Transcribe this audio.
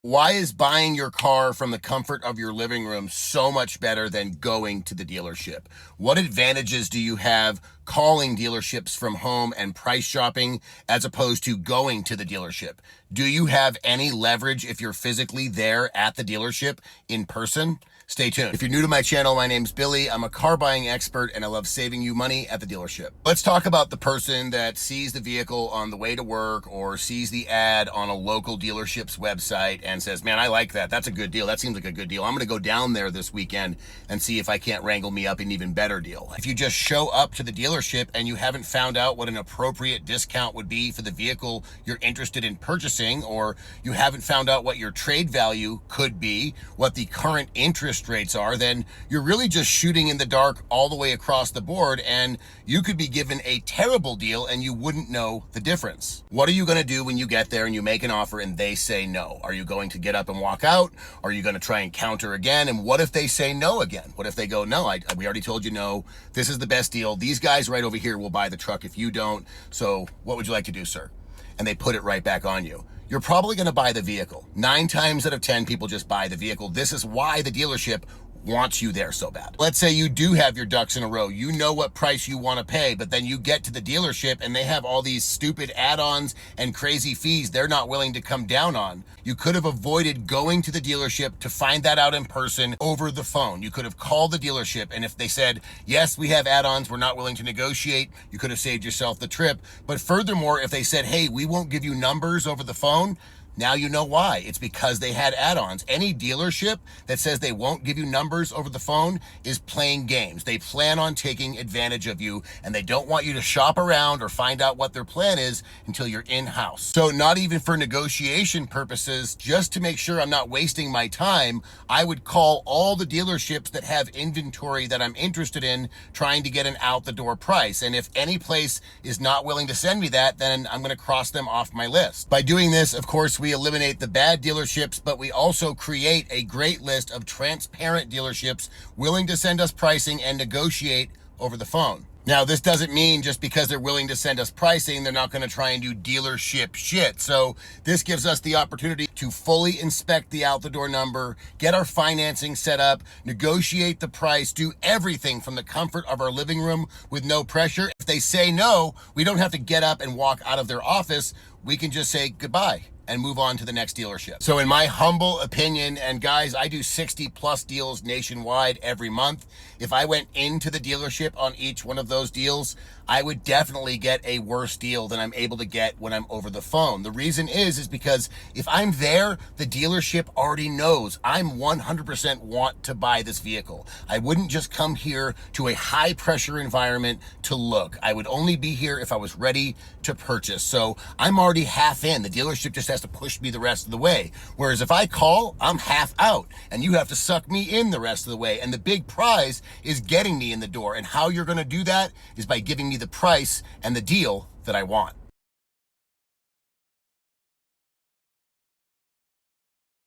Why is buying your car from the comfort of your living room so much better than going to the dealership? What advantages do you have calling dealerships from home and price shopping as opposed to going to the dealership? Do you have any leverage if you're physically there at the dealership in person? Stay tuned. If you're new to my channel, my name's Billy. I'm a car buying expert and I love saving you money at the dealership. Let's talk about the person that sees the vehicle on the way to work or sees the ad on a local dealership's website and says, man, I like that. That's a good deal. That seems like a good deal. I'm going to go down there this weekend and see if I can't wrangle me up an even better deal. If you just show up to the dealership and you haven't found out what an appropriate discount would be for the vehicle you're interested in purchasing, or you haven't found out what your trade value could be, what the current interest rates are, then you're really just shooting in the dark all the way across the board, and you could be given a terrible deal and you wouldn't know the difference. What are you going to do when you get there and you make an offer and they say no? Are you going to get up and walk out? Are you going to try and counter again? And what if they say no again? What if they go, no, we already told you no, this is the best deal. These guys right over here will buy the truck if you don't. So what would you like to do, sir? And they put it right back on you. You're probably going to buy the vehicle. 9 times out of 10, people just buy the vehicle. This is why the dealership wants you there so bad. Let's say you do have your ducks in a row. You know what price you want to pay, but then you get to the dealership and they have all these stupid add-ons and crazy fees they're not willing to come down on. You could have avoided going to the dealership to find that out in person over the phone. You could have called the dealership, and if they said, yes, we have add-ons, we're not willing to negotiate, you could have saved yourself the trip. But furthermore, if they said, hey, we won't give you numbers over the phone, now you know why. It's because they had add-ons. Any dealership that says they won't give you numbers over the phone is playing games. They plan on taking advantage of you, and they don't want you to shop around or find out what their plan is until you're in-house. So not even for negotiation purposes, just to make sure I'm not wasting my time, I would call all the dealerships that have inventory that I'm interested in, trying to get an out-the-door price. And if any place is not willing to send me that, then I'm going to cross them off my list. By doing this, of course, we eliminate the bad dealerships, but we also create a great list of transparent dealerships willing to send us pricing and negotiate over the phone. Now, this doesn't mean just because they're willing to send us pricing, they're not going to try and do dealership shit. So this gives us the opportunity to fully inspect the out-the-door number, get our financing set up, negotiate the price, do everything from the comfort of our living room with no pressure. If they say no, we don't have to get up and walk out of their office. We can just say goodbye and move on to the next dealership. So in my humble opinion, and guys, I do 60 plus deals nationwide every month. If I went into the dealership on each one of those deals, I would definitely get a worse deal than I'm able to get when I'm over the phone. The reason is because if I'm there, the dealership already knows I'm 100% want to buy this vehicle. I wouldn't just come here to a high pressure environment to look. I would only be here if I was ready to purchase. So I'm already half in. The dealership just has to push me the rest of the way. Whereas if I call, I'm half out and you have to suck me in the rest of the way. And the big prize is getting me in the door. And how you're going to do that is by giving me the price and the deal that I want.